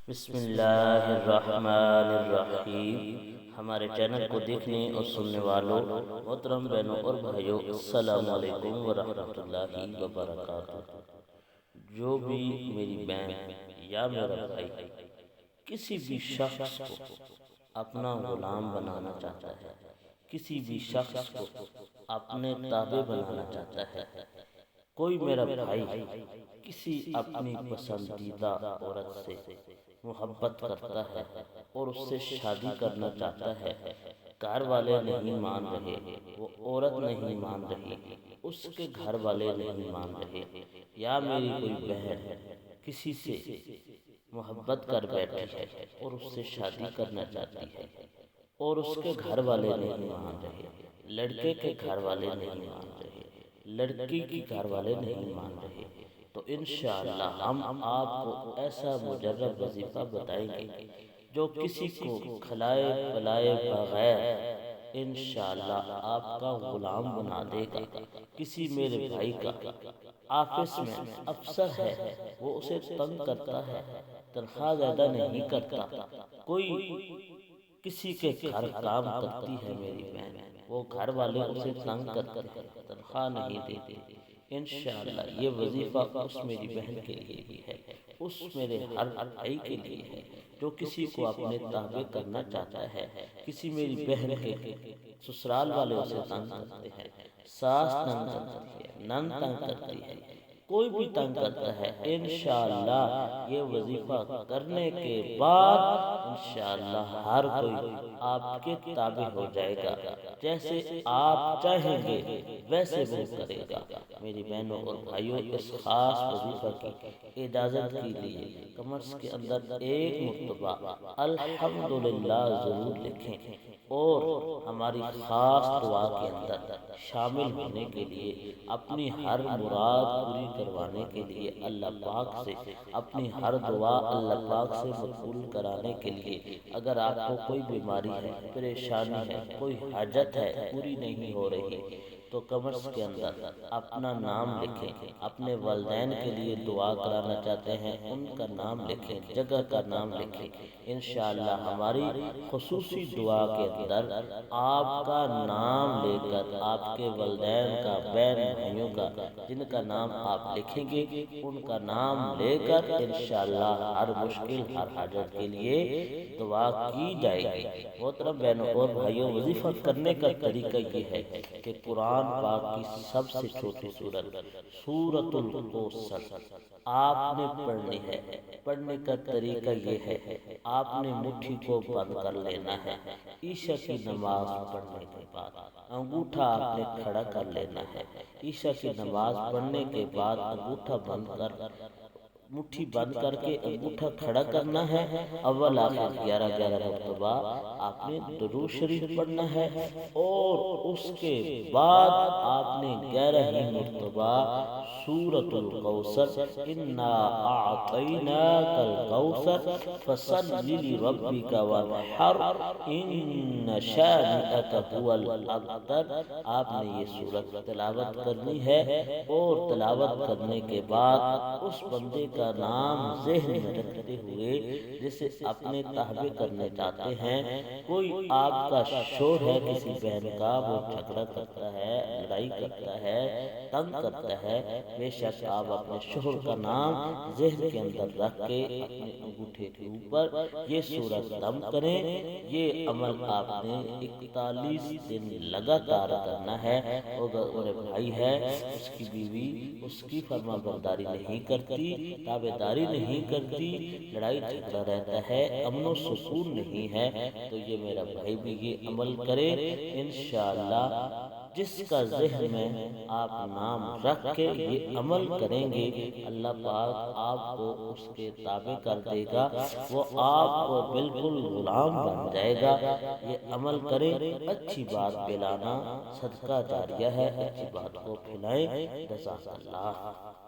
بسم اللہ الرحمن الرحیم۔ ہمارے چینل کو دیکھنے اور سننے والوں محترم بہنوں اور بھائیوں، السلام علیکم ورحمۃ اللہ وبرکاتہ۔ جو بھی میری بہن یا میرا بھائی کسی بھی شخص کو اپنا غلام بنانا چاہتا ہے، کسی بھی شخص کو اپنے تابع بنانا چاہتا ہے، کوئی میرا بھائی کسی اپنی پسندیدہ عورت سے محبت کرتا ہے اور اس سے شادی کرنا چاہتا ہے، گھر والے نہیں مان رہے، وہ عورت نہیں مان رہی، اس کے گھر والے نہیں مان رہے، یا میری کوئی بہن کسی سے محبت کر بیٹھی ہے اور اس سے شادی کرنا چاہتی ہے اور اس کے گھر والے نہیں مان رہے، لڑکے کے گھر والے نہیں مان رہے، لڑکی کے گھر والے نہیں مان رہے، تو انشاءاللہ ہم آپ کو ایسا مجرب وظیفہ بتائیں گے جو کسی کو کھلائے پلائے بغیر انشاءاللہ آپ کا غلام بنا دے گا۔ کسی میرے بھائی کا آفس میں افسر ہے، وہ اسے تنگ کرتا ہے، تنخواہ زیادہ نہیں کرتا، کوئی کسی کے گھر کام کرتی ہے میری بہن، وہ گھر والے اسے تنگ کرتے ہیں، تنخواہ نہیں دیتے، انشاءاللہ یہ وظیفہ اس میری بہن کے لیے بھی ہے، اس میرے ہر بھائی کے لیے ہے جو کسی کو اپنے تابع کرنا چاہتا ہے۔ کسی میری بہن کے سسرال والے اسے تنگ کرتے ہیں، ساس تنگ کرتی ہے، نند تنگ کرتی ہے، کوئی بھی تنگ کرتا ہے، انشاءاللہ یہ وظیفہ کرنے کے بعد انشاءاللہ ہر کوئی آپ کے تابع ہو جائے گا، جیسے آپ چاہیں گے ویسے وہ کرے گا۔ میری بہنوں اور بھائیوں، اس خاص وظیفہ کی اجازت کے لیے کمرس کے اندر ایک مرتبہ الحمدللہ ضرور لکھیں اور ہماری خاص دعا کے اندر شامل ہونے کے لیے، اپنی ہر مراد پوری کروانے کے لیے، اللہ پاک سے اپنی ہر دعا اللہ پاک سے مقبول کرانے کے لیے، اگر آپ کو کوئی بیماری ہے، پریشانی ہے، کوئی حاجت ہے پوری نہیں ہو رہی، تو کمرس کے اندر اپنا نام لکھیں، اپنے والدین کے لیے دعا کرانا چاہتے ہیں ان کا نام لکھیں، جگہ کا نام لکھیں، انشاءاللہ ہماری خصوصی دعا کے اندر آپ کا نام لے کر، آپ کے والدین کا، بہن بھائیوں کا جن کا نام آپ لکھیں گے ان کا نام لے کر انشاءاللہ ہر مشکل، ہر حاجت کے لیے دعا کی جائے گی۔ محترم بہنوں اور بھائیوں، وظیفہ کرنے کا طریقہ یہ ہے کہ قرآن پاک کی سب سے چھوٹی سورت سورۃ الکوثر آپ نے پڑھنی ہے۔ پڑھنے کا طریقہ یہ ہے، آپ نے مٹھی کو بند کر لینا ہے، عشاء کی نماز پڑھنے کے بعد انگوٹھا آپ نے کھڑا کر لینا ہے، عشاء کی نماز پڑھنے کے بعد انگوٹھا بند کر، مٹھی بند کر کے انگوٹھا کھڑا کرنا ہے، اول آخر 11 مرتبہ آپ نے درود شریف پڑھنا ہے، اور اس کے بعد آپ نے 11 ہی مرتبہ سورۃ الکوثر انا اعطیناک الکوثر فصل لربک وانحر ان شانئک هو الابتر، آپ نے یہ سورت تلاوت کرنی ہے، اور تلاوت کرنے کے بعد اس بندے کا نام ذہن میں رکھتے ہوئے جسے اپنے تابع کرنے چاہتے ہیں، کوئی آپ کا شوہر ہے کسی بہن کا، وہ جھگڑا کرتا ہے، لڑائی کرتا ہے، تنگ کرتا ہے، بے شک آپ اپنے شوہر کا نام ذہن کے اندر رکھ کے اپنے انگوٹھے کے اوپر یہ سورت دم کریں۔ یہ عمل آپ نے 41 دن لگاتار کرنا ہے، اور اگر بھائی ہے اس کی بیوی اس کی فرما برداری نہیں کرتی، تابع داری نہیں کرتی، لڑائی جھگڑا رہتا ہے، امن و سکون نہیں ہے، تو یہ میرا بھائی بھی یہ عمل کرے، انشاءاللہ جس کا ذہن میں آپ نام رکھ کے یہ عمل کریں گے، اللہ پاک آپ کو اس کے تابع کر دے گا، وہ آپ کو بالکل غلام بن جائے گا۔ یہ عمل کریں، اچھی بات پھیلانا صدقہ جاریہ ہے، اچھی بات کو پھیلائیں۔ جزاک اللہ۔